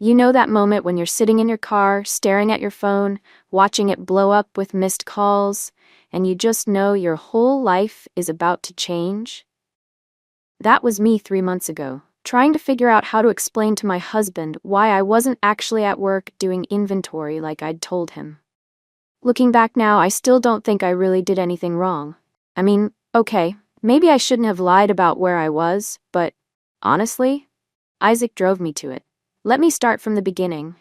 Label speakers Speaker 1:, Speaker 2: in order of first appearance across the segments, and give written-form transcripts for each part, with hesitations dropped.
Speaker 1: You know that moment when you're sitting in your car, staring at your phone, watching it blow up with missed calls, and you just know your whole life is about to change? That was me 3 months ago, trying to figure out how to explain to my husband why I wasn't actually at work doing inventory like I'd told him. Looking back now, I still don't think I really did anything wrong. I mean, okay, maybe I shouldn't have lied about where I was, but honestly, Isaac drove me to it. Let me start from the beginning,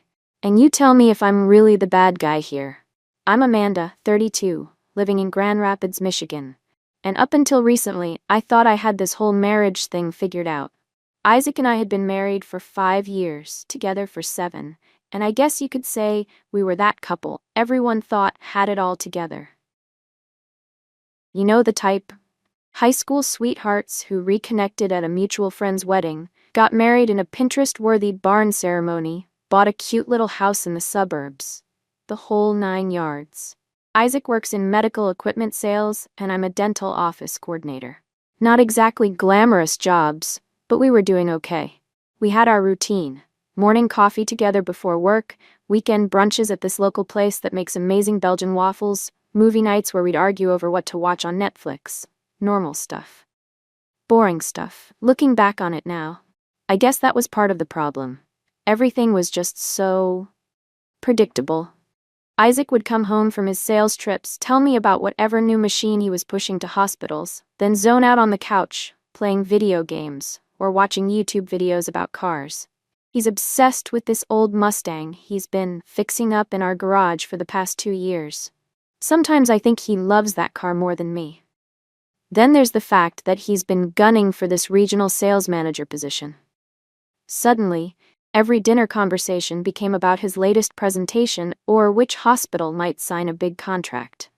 Speaker 1: and you tell me if I'm really the bad guy here. I'm Amanda, 32, living in Grand Rapids, Michigan. And up until recently, I thought I had this whole marriage thing figured out. Isaac and I had been married for 5 years, together for 7, and I guess you could say we were that couple everyone thought had it all together. You know the type? High school sweethearts who reconnected at a mutual friend's wedding, got married in a Pinterest-worthy barn ceremony, bought a cute little house in the suburbs. The whole 9 yards. Isaac works in medical equipment sales, and I'm a dental office coordinator. Not exactly glamorous jobs, but we were doing okay. We had our routine. Morning coffee together before work, weekend brunches at this local place that makes amazing Belgian waffles, movie nights where we'd argue over what to watch on Netflix. Normal stuff. Boring stuff. Looking back on it now, I guess that was part of the problem. Everything was just so predictable. Isaac would come home from his sales trips, tell me about whatever new machine he was pushing to hospitals, then zone out on the couch, playing video games, or watching YouTube videos about cars. He's obsessed with this old Mustang he's been fixing up in our garage for the past 2 years. Sometimes I think he loves that car more than me. Then there's the fact that he's been gunning for this regional sales manager position. Suddenly, every dinner conversation became about his latest presentation or which hospital might sign a big contract.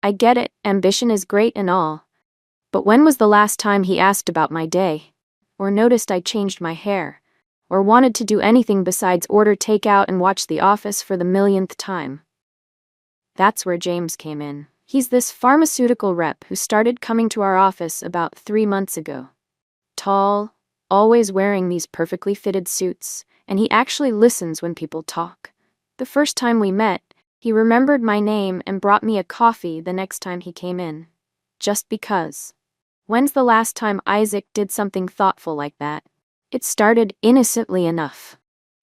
Speaker 1: I get it, ambition is great and all. But when was the last time he asked about my day? Or noticed I changed my hair? Or wanted to do anything besides order takeout and watch The Office for the millionth time? That's where James came in. He's this pharmaceutical rep who started coming to our office about 3 months ago. Tall, always wearing these perfectly fitted suits, and he actually listens when people talk. The first time we met, he remembered my name and brought me a coffee the next time he came in. Just because. When's the last time Isaac did something thoughtful like that? It started innocently enough.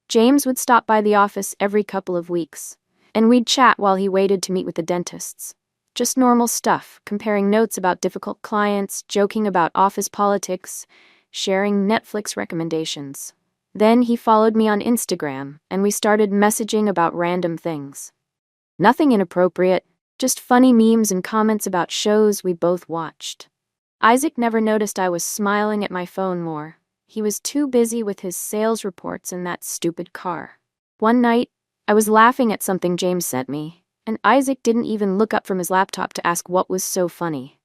Speaker 1: James would stop by the office every couple of weeks, and we'd chat while he waited to meet with the dentists. Just normal stuff, comparing notes about difficult clients, joking about office politics, sharing Netflix recommendations. Then he followed me on Instagram, and we started messaging about random things. Nothing inappropriate, just funny memes and comments about shows we both watched. Isaac never noticed I was smiling at my phone more. He was too busy with his sales reports in that stupid car. One night, I was laughing at something James sent me, and Isaac didn't even look up from his laptop to ask what was so funny.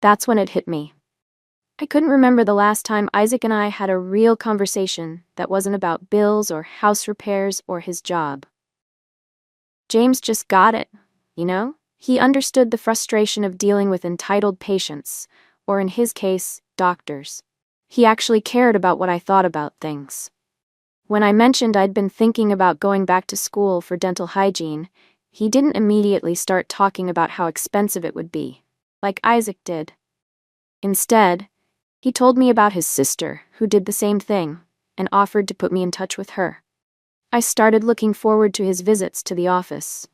Speaker 1: That's when it hit me. I couldn't remember the last time Isaac and I had a real conversation that wasn't about bills or house repairs or his job. James just got it, you know? He understood the frustration of dealing with entitled patients, or in his case, doctors. He actually cared about what I thought about things. When I mentioned I'd been thinking about going back to school for dental hygiene, he didn't immediately start talking about how expensive it would be, like Isaac did. Instead, he told me about his sister, who did the same thing, and offered to put me in touch with her. I started looking forward to his visits to the office.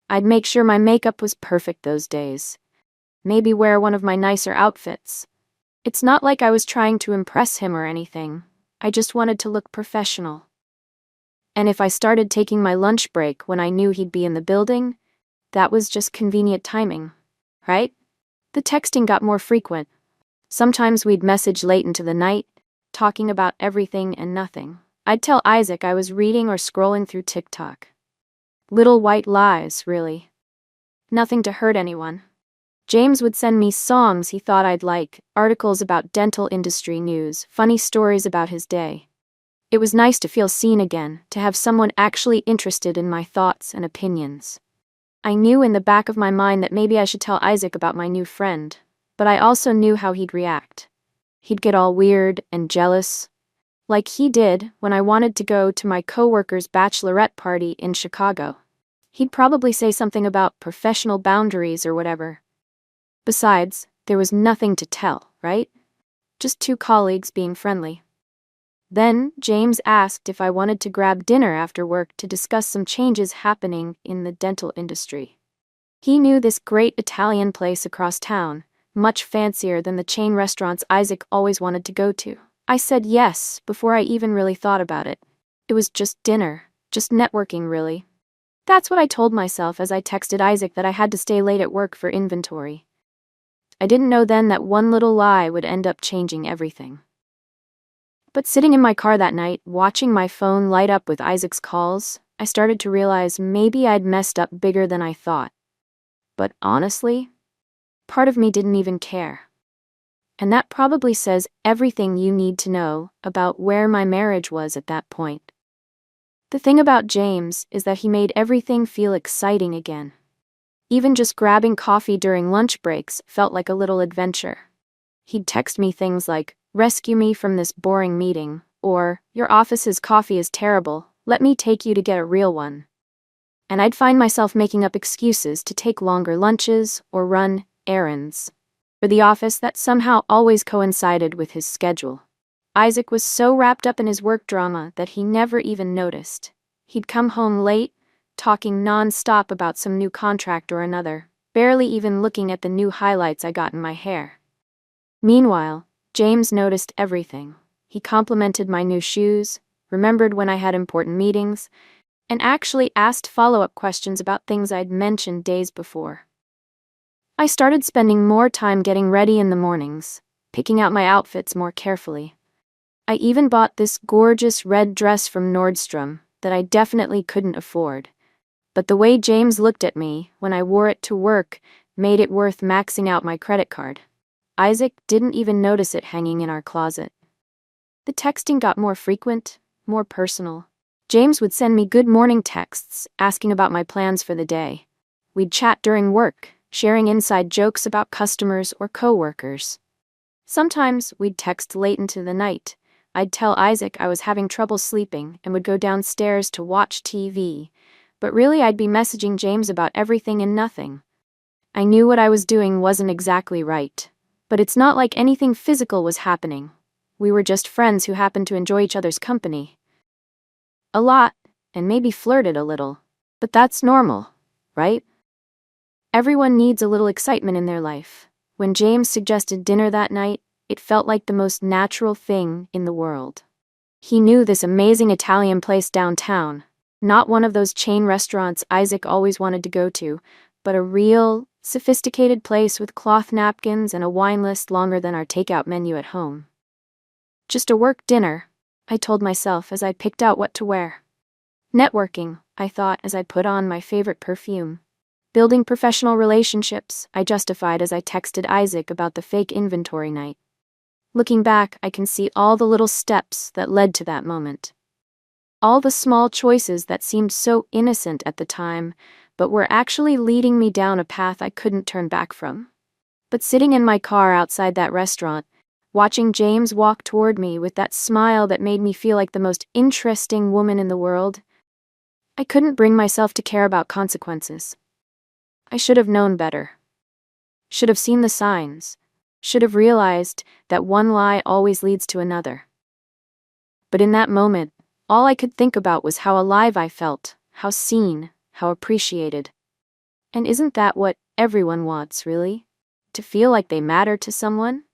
Speaker 1: I'd make sure my makeup was perfect those days. Maybe wear one of my nicer outfits. It's not like I was trying to impress him or anything. I just wanted to look professional. And if I started taking my lunch break when I knew he'd be in the building, that was just convenient timing, right? The texting got more frequent. Sometimes we'd message late into the night, talking about everything and nothing. I'd tell Isaac I was reading or scrolling through TikTok. Little white lies, really. Nothing to hurt anyone. James would send me songs he thought I'd like, articles about dental industry news, funny stories about his day. It was nice to feel seen again, to have someone actually interested in my thoughts and opinions. I knew in the back of my mind that maybe I should tell Isaac about my new friend, but I also knew how he'd react. He'd get all weird and jealous. like he did when I wanted to go to my coworker's bachelorette party in Chicago. He'd probably say something about professional boundaries or whatever. Besides, there was nothing to tell, right? Just two colleagues being friendly. Then, James asked if I wanted to grab dinner after work to discuss some changes happening in the dental industry. He knew this great Italian place across town, much fancier than the chain restaurants Isaac always wanted to go to. I said yes before I even really thought about it. It was just dinner, just networking, really. That's what I told myself as I texted Isaac that I had to stay late at work for inventory. I didn't know then that one little lie would end up changing everything. But sitting in my car that night, watching my phone light up with Isaac's calls, I started to realize maybe I'd messed up bigger than I thought. But honestly, part of me didn't even care. And that probably says everything you need to know about where my marriage was at that point. The thing about James is that he made everything feel exciting again. Even just grabbing coffee during lunch breaks felt like a little adventure. He'd text me things like, "Rescue me from this boring meeting," or, "Your office's coffee is terrible, let me take you to get a real one." And I'd find myself making up excuses to take longer lunches or run errands for the office that somehow always coincided with his schedule. Isaac was so wrapped up in his work drama that he never even noticed. He'd come home late, talking non-stop about some new contract or another, barely even looking at the new highlights I got in my hair. Meanwhile, James noticed everything. He complimented my new shoes, remembered when I had important meetings, and actually asked follow-up questions about things I'd mentioned days before. I started spending more time getting ready in the mornings, picking out my outfits more carefully. I even bought this gorgeous red dress from Nordstrom that I definitely couldn't afford. But the way James looked at me when I wore it to work made it worth maxing out my credit card. Isaac didn't even notice it hanging in our closet. The texting got more frequent, more personal. James would send me good morning texts asking about my plans for the day. We'd chat during work, sharing inside jokes about customers or coworkers. Sometimes we'd text late into the night. I'd tell Isaac I was having trouble sleeping and would go downstairs to watch TV, but really I'd be messaging James about everything and nothing. I knew what I was doing wasn't exactly right, but it's not like anything physical was happening. We were just friends who happened to enjoy each other's company a lot, and maybe flirted a little. But that's normal, right? Everyone needs a little excitement in their life. When James suggested dinner that night, it felt like the most natural thing in the world. He knew this amazing Italian place downtown, not one of those chain restaurants Isaac always wanted to go to, but a real, sophisticated place with cloth napkins and a wine list longer than our takeout menu at home. Just a work dinner, I told myself as I picked out what to wear. Networking, I thought as I put on my favorite perfume. Building professional relationships, I justified as I texted Isaac about the fake inventory night. Looking back, I can see all the little steps that led to that moment. All the small choices that seemed so innocent at the time, but were actually leading me down a path I couldn't turn back from. But sitting in my car outside that restaurant, watching James walk toward me with that smile that made me feel like the most interesting woman in the world, I couldn't bring myself to care about consequences. I should have known better. Should have seen the signs. Should have realized that one lie always leads to another. But in that moment, all I could think about was how alive I felt, how seen, how appreciated. And isn't that what everyone wants, really? To feel like they matter to someone?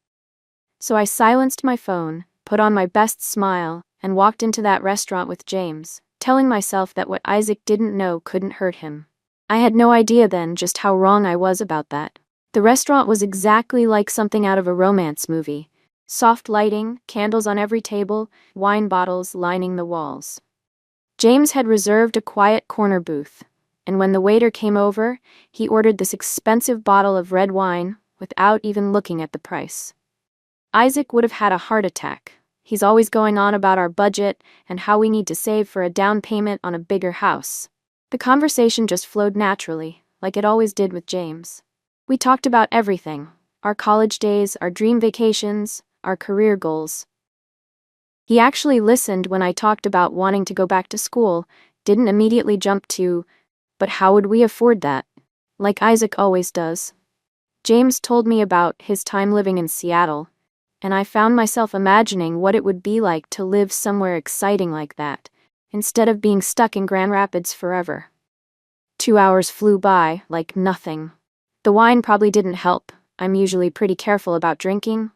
Speaker 1: So I silenced my phone, put on my best smile, and walked into that restaurant with James, telling myself that what Isaac didn't know couldn't hurt him. I had no idea then just how wrong I was about that. The restaurant was exactly like something out of a romance movie. Soft lighting, candles on every table, wine bottles lining the walls. James had reserved a quiet corner booth, and when the waiter came over, he ordered this expensive bottle of red wine without even looking at the price. Isaac would have had a heart attack. He's always going on about our budget and how we need to save for a down payment on a bigger house. The conversation just flowed naturally, like it always did with James. We talked about everything: our college days, our dream vacations, our career goals. He actually listened when I talked about wanting to go back to school, didn't immediately jump to, but how would we afford that? Like Isaac always does. James told me about his time living in Seattle, and I found myself imagining what it would be like to live somewhere exciting like that, instead of being stuck in Grand Rapids forever. 2 hours flew by like nothing. The wine probably didn't help. I'm usually pretty careful about drinking.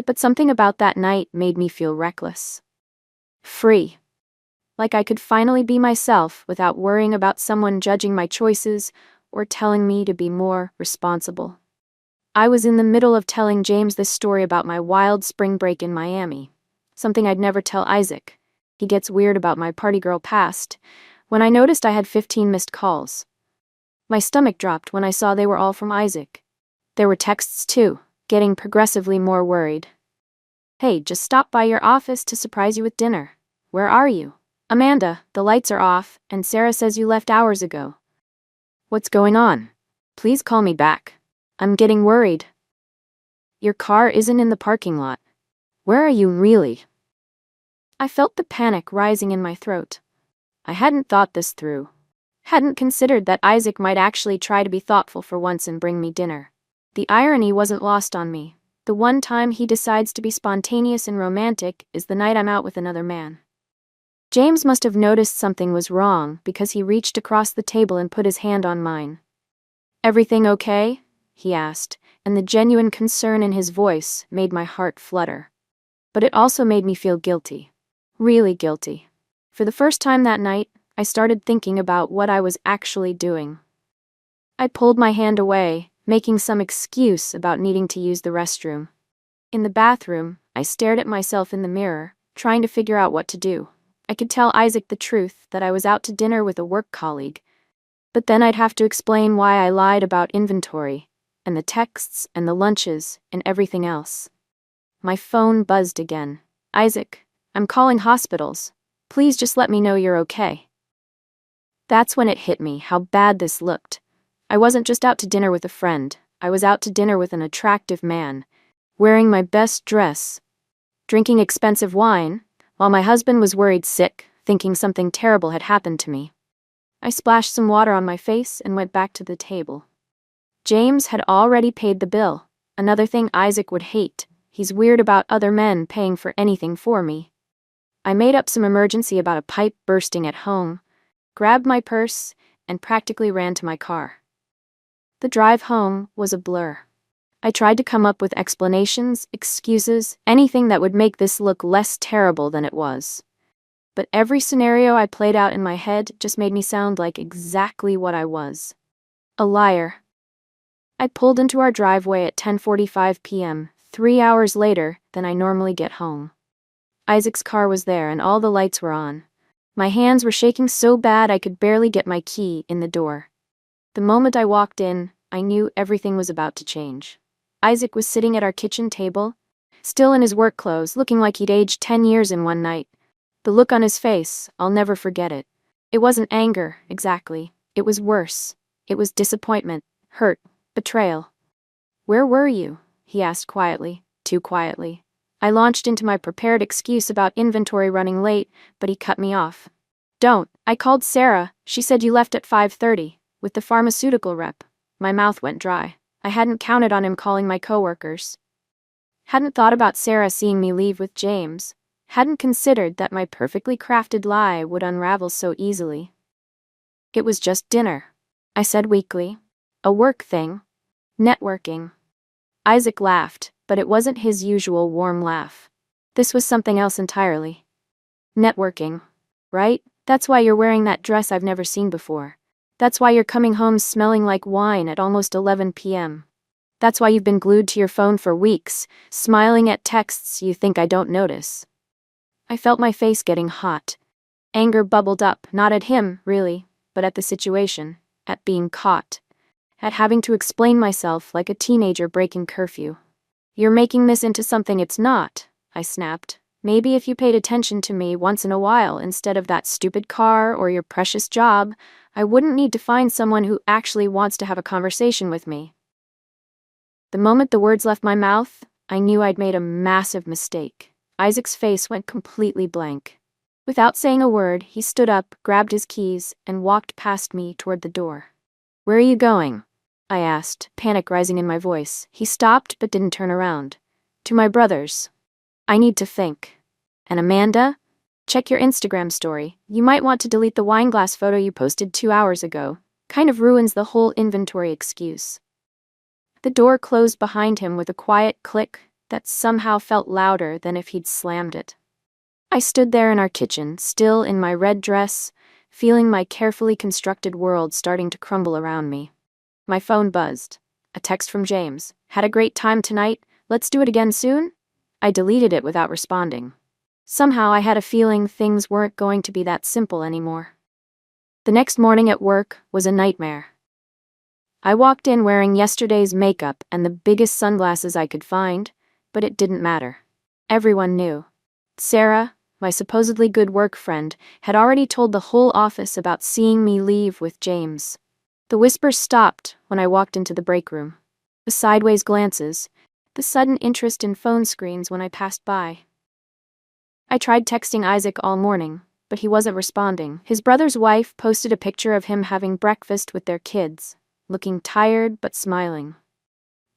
Speaker 1: But something about that night made me feel reckless. Free. Like I could finally be myself without worrying about someone judging my choices or telling me to be more responsible. I was in the middle of telling James this story about my wild spring break in Miami, something I'd never tell Isaac. He gets weird about my party girl past, when I noticed I had 15 missed calls. My stomach dropped when I saw they were all from Isaac. There were texts too, getting progressively more worried. Hey, just stopped by your office to surprise you with dinner. Where are you? Amanda, the lights are off, and Sarah says you left hours ago. What's going on? Please call me back. I'm getting worried. Your car isn't in the parking lot. Where are you really? I felt the panic rising in my throat. I hadn't thought this through. Hadn't considered that Isaac might actually try to be thoughtful for once and bring me dinner. The irony wasn't lost on me. The one time he decides to be spontaneous and romantic is the night I'm out with another man. James must have noticed something was wrong because he reached across the table and put his hand on mine. Everything okay? He asked, and the genuine concern in his voice made my heart flutter. But it also made me feel guilty. Really guilty. For the first time that night, I started thinking about what I was actually doing. I pulled my hand away, making some excuse about needing to use the restroom. In the bathroom, I stared at myself in the mirror, trying to figure out what to do. I could tell Isaac the truth that I was out to dinner with a work colleague, but then I'd have to explain why I lied about inventory, and the texts and the lunches and everything else. My phone buzzed again. Isaac, I'm calling hospitals. Please just let me know you're okay. That's when it hit me how bad this looked. I wasn't just out to dinner with a friend. I was out to dinner with an attractive man, wearing my best dress, drinking expensive wine, while my husband was worried sick, thinking something terrible had happened to me. I splashed some water on my face and went back to the table. James had already paid the bill. Another thing Isaac would hate. He's weird about other men paying for anything for me. I made up some emergency about a pipe bursting at home, grabbed my purse, and practically ran to my car. The drive home was a blur. I tried to come up with explanations, excuses, anything that would make this look less terrible than it was. But every scenario I played out in my head just made me sound like exactly what I was. A liar. I pulled into our driveway at 10:45 p.m., 3 hours later than I normally get home. Isaac's car was there and all the lights were on. My hands were shaking so bad I could barely get my key in the door. The moment I walked in, I knew everything was about to change. Isaac was sitting at our kitchen table, still in his work clothes, looking like he'd aged 10 years in one night. The look on his face, I'll never forget it. It wasn't anger, exactly. It was worse. It was disappointment, hurt, betrayal. Where were you? He asked quietly, too quietly. I launched into my prepared excuse about inventory running late, but he cut me off. Don't. I called Sarah. She said you left at 5:30, with the pharmaceutical rep. My mouth went dry. I hadn't counted on him calling my coworkers. Hadn't thought about Sarah seeing me leave with James. Hadn't considered that my perfectly crafted lie would unravel so easily. It was just dinner, I said weakly. A work thing. Networking. Isaac laughed, but it wasn't his usual warm laugh. This was something else entirely. Networking, right? That's why you're wearing that dress I've never seen before. That's why you're coming home smelling like wine at almost 11 p.m. That's why you've been glued to your phone for weeks, smiling at texts you think I don't notice. I felt my face getting hot. Anger bubbled up, not at him, really, but at the situation, at being caught, at having to explain myself like a teenager breaking curfew. You're making this into something it's not, I snapped. Maybe if you paid attention to me once in a while instead of that stupid car or your precious job, I wouldn't need to find someone who actually wants to have a conversation with me. The moment the words left my mouth, I knew I'd made a massive mistake. Isaac's face went completely blank. Without saying a word, he stood up, grabbed his keys, and walked past me toward the door. "Where are you going?" I asked, panic rising in my voice. He stopped but didn't turn around. "To my brother's. I need to think." "And Amanda? Check your Instagram story. You might want to delete the wine glass photo you posted 2 hours ago. Kind of ruins the whole inventory excuse." The door closed behind him with a quiet click that somehow felt louder than if he'd slammed it. I stood there in our kitchen, still in my red dress, feeling my carefully constructed world starting to crumble around me. My phone buzzed. A text from James. "Had a great time tonight. Let's do it again soon?" I deleted it without responding. Somehow I had a feeling things weren't going to be that simple anymore. The next morning at work was a nightmare. I walked in wearing yesterday's makeup and the biggest sunglasses I could find, but it didn't matter. Everyone knew. Sarah, my supposedly good work friend, had already told the whole office about seeing me leave with James. The whispers stopped when I walked into the break room. The sideways glances, the sudden interest in phone screens when I passed by. I tried texting Isaac all morning, but he wasn't responding. His brother's wife posted a picture of him having breakfast with their kids, looking tired but smiling.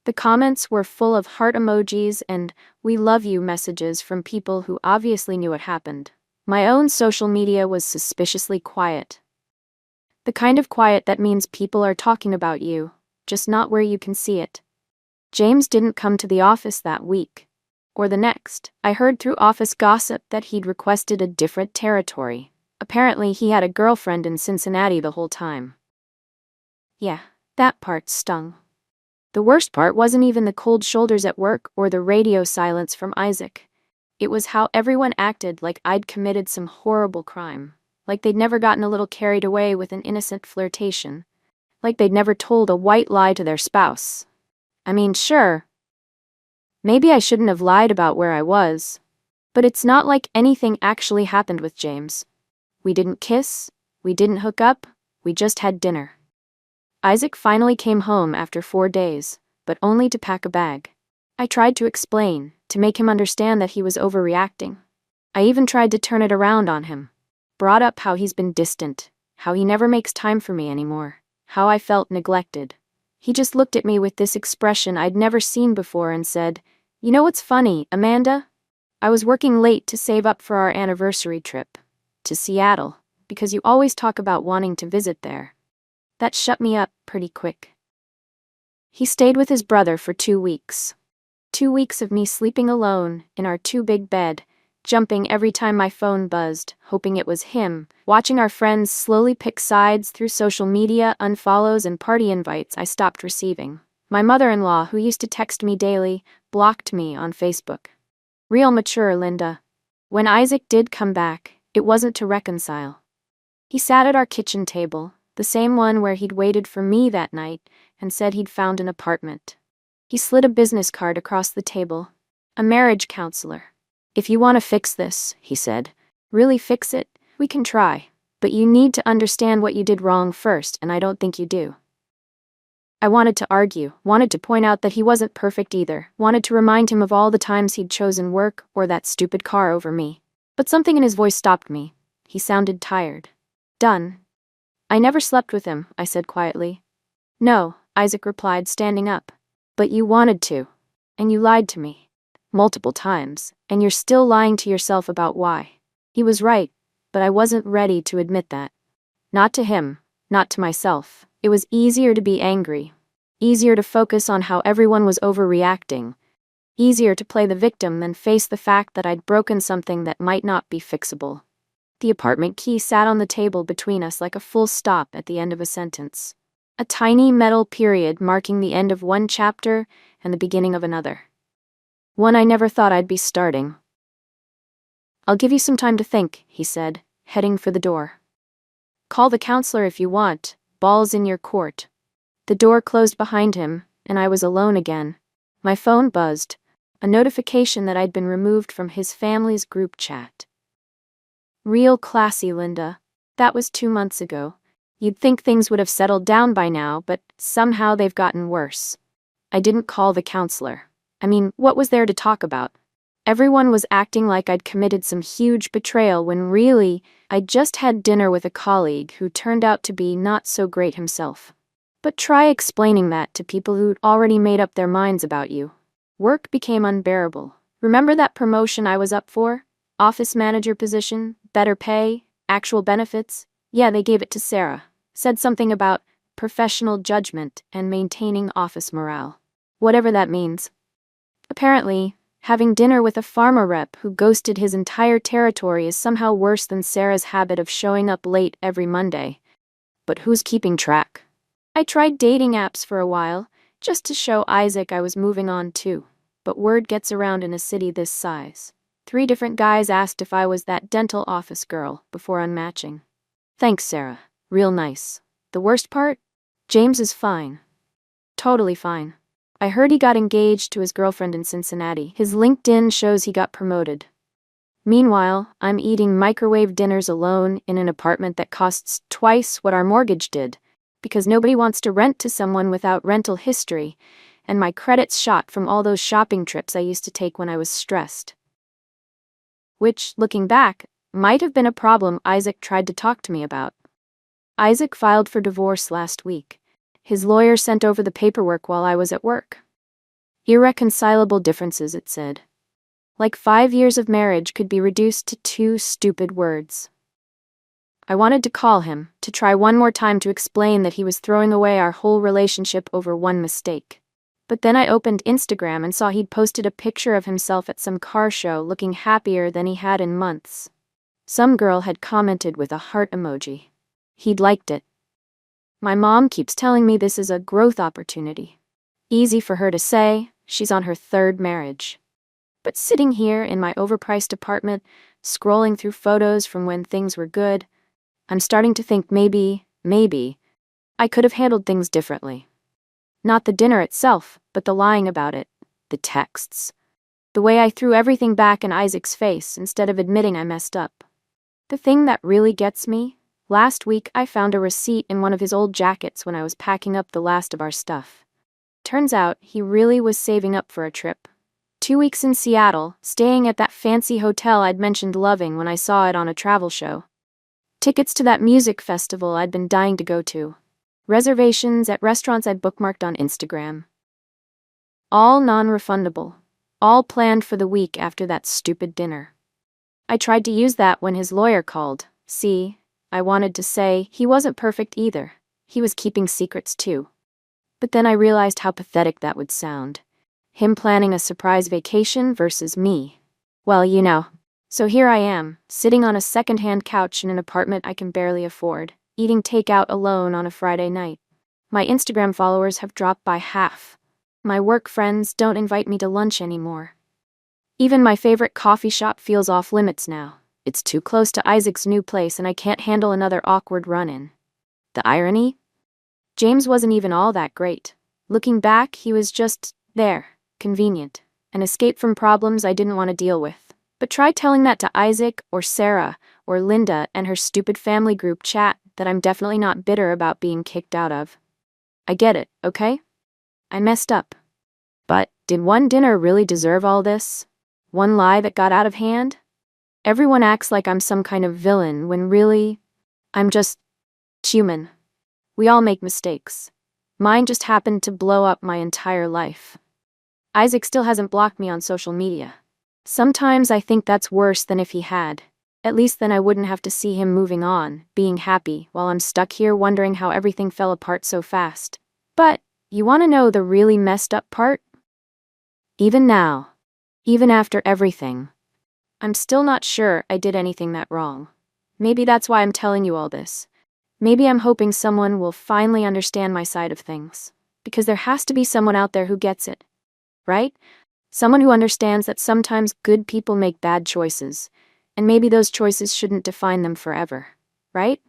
Speaker 1: The comments were full of heart emojis and "we love you" messages from people who obviously knew what happened. My own social media was suspiciously quiet. The kind of quiet that means people are talking about you, just not where you can see it. James didn't come to the office that week. Or the next. I heard through office gossip that he'd requested a different territory. Apparently he had a girlfriend in Cincinnati the whole time. Yeah, that part stung. The worst part wasn't even the cold shoulders at work or the radio silence from Isaac. It was how everyone acted like I'd committed some horrible crime. Like they'd never gotten a little carried away with an innocent flirtation. Like they'd never told a white lie to their spouse. I mean, sure, maybe I shouldn't have lied about where I was. But it's not like anything actually happened with James. We didn't kiss, we didn't hook up, we just had dinner. Isaac finally came home after 4 days, but only to pack a bag. I tried to explain, to make him understand that he was overreacting. I even tried to turn it around on him. Brought up how he's been distant, how he never makes time for me anymore, how I felt neglected. He just looked at me with this expression I'd never seen before and said, "You know what's funny, Amanda? I was working late to save up for our anniversary trip to Seattle, because you always talk about wanting to visit there." That shut me up pretty quick. He stayed with his brother for 2 weeks. 2 weeks of me sleeping alone in our two-big bed, jumping every time my phone buzzed, hoping it was him, watching our friends slowly pick sides through social media, unfollows, and party invites I stopped receiving. My mother-in-law, who used to text me daily, blocked me on Facebook. Real mature, Linda. When Isaac did come back, it wasn't to reconcile. He sat at our kitchen table, the same one where he'd waited for me that night, and said he'd found an apartment. He slid a business card across the table. "A marriage counselor. If you want to fix this," he said, "really fix it, we can try. But you need to understand what you did wrong first, and I don't think you do." I wanted to argue, wanted to point out that he wasn't perfect either, wanted to remind him of all the times he'd chosen work or that stupid car over me. But something in his voice stopped me. He sounded tired. Done. "I never slept with him," I said quietly. "No," Isaac replied, standing up. "But you wanted to. And you lied to me. Multiple times, and you're still lying to yourself about why." He was right, but I wasn't ready to admit that. Not to him, not to myself. It was easier to be angry. Easier to focus on how everyone was overreacting. Easier to play the victim than face the fact that I'd broken something that might not be fixable. The apartment key sat on the table between us like a full stop at the end of a sentence. A tiny metal period marking the end of one chapter and the beginning of another. One I never thought I'd be starting. "I'll give you some time to think," he said, heading for the door. "Call the counselor if you want, ball's in your court." The door closed behind him, and I was alone again. My phone buzzed, a notification that I'd been removed from his family's group chat. Real classy, Linda. That was 2 months ago. You'd think things would have settled down by now, but somehow they've gotten worse. I didn't call the counselor. I mean, what was there to talk about? Everyone was acting like I'd committed some huge betrayal when really, I'd just had dinner with a colleague who turned out to be not so great himself. But try explaining that to people who'd already made up their minds about you. Work became unbearable. Remember that promotion I was up for? Office manager position, better pay, actual benefits? Yeah, they gave it to Sarah. Said something about professional judgment and maintaining office morale. Whatever that means. Apparently, having dinner with a pharma rep who ghosted his entire territory is somehow worse than Sarah's habit of showing up late every Monday. But who's keeping track? I tried dating apps for a while, just to show Isaac I was moving on too. But word gets around in a city this size. 3 different guys asked if I was that dental office girl before unmatching. Thanks, Sarah. Real nice. The worst part? James is fine. Totally fine. I heard he got engaged to his girlfriend in Cincinnati. His LinkedIn shows he got promoted. Meanwhile, I'm eating microwave dinners alone in an apartment that costs twice what our mortgage did, because nobody wants to rent to someone without rental history, and my credit's shot from all those shopping trips I used to take when I was stressed. Which, looking back, might have been a problem Isaac tried to talk to me about. Isaac filed for divorce last week. His lawyer sent over the paperwork while I was at work. Irreconcilable differences, it said. Like 5 years of marriage could be reduced to 2 stupid words. I wanted to call him, to try one more time to explain that he was throwing away our whole relationship over one mistake. But then I opened Instagram and saw he'd posted a picture of himself at some car show looking happier than he had in months. Some girl had commented with a heart emoji. He'd liked it. My mom keeps telling me this is a growth opportunity. Easy for her to say, she's on her 3rd marriage. But sitting here in my overpriced apartment, scrolling through photos from when things were good, I'm starting to think maybe, I could have handled things differently. Not the dinner itself, but the lying about it, the texts. The way I threw everything back in Isaac's face instead of admitting I messed up. The thing that really gets me, last week I found a receipt in one of his old jackets when I was packing up the last of our stuff. Turns out he really was saving up for a trip. 2 weeks in Seattle, staying at that fancy hotel I'd mentioned loving when I saw it on a travel show. Tickets to that music festival I'd been dying to go to. Reservations at restaurants I'd bookmarked on Instagram. All non-refundable. All planned for the week after that stupid dinner. I tried to use that when his lawyer called. See, I wanted to say he wasn't perfect either. He was keeping secrets too. But then I realized how pathetic that would sound. Him planning a surprise vacation versus me. Well, you know. So here I am, sitting on a second-hand couch in an apartment I can barely afford, eating takeout alone on a Friday night. My Instagram followers have dropped by half. My work friends don't invite me to lunch anymore. Even my favorite coffee shop feels off limits now. It's too close to Isaac's new place and I can't handle another awkward run-in. The irony? James wasn't even all that great. Looking back, he was just there, convenient, an escape from problems I didn't want to deal with. But try telling that to Isaac or Sarah or Linda and her stupid family group chat that I'm definitely not bitter about being kicked out of. I get it, okay? I messed up. But did one dinner really deserve all this? One lie that got out of hand? Everyone acts like I'm some kind of villain when really, I'm just human. We all make mistakes. Mine just happened to blow up my entire life. Isaac still hasn't blocked me on social media. Sometimes I think that's worse than if he had. At least then I wouldn't have to see him moving on, being happy, while I'm stuck here wondering how everything fell apart so fast. But, you want to know the really messed up part? Even now, even after everything, I'm still not sure I did anything that wrong. Maybe that's why I'm telling you all this. Maybe I'm hoping someone will finally understand my side of things. Because there has to be someone out there who gets it. Right? Someone who understands that sometimes good people make bad choices, and maybe those choices shouldn't define them forever. Right?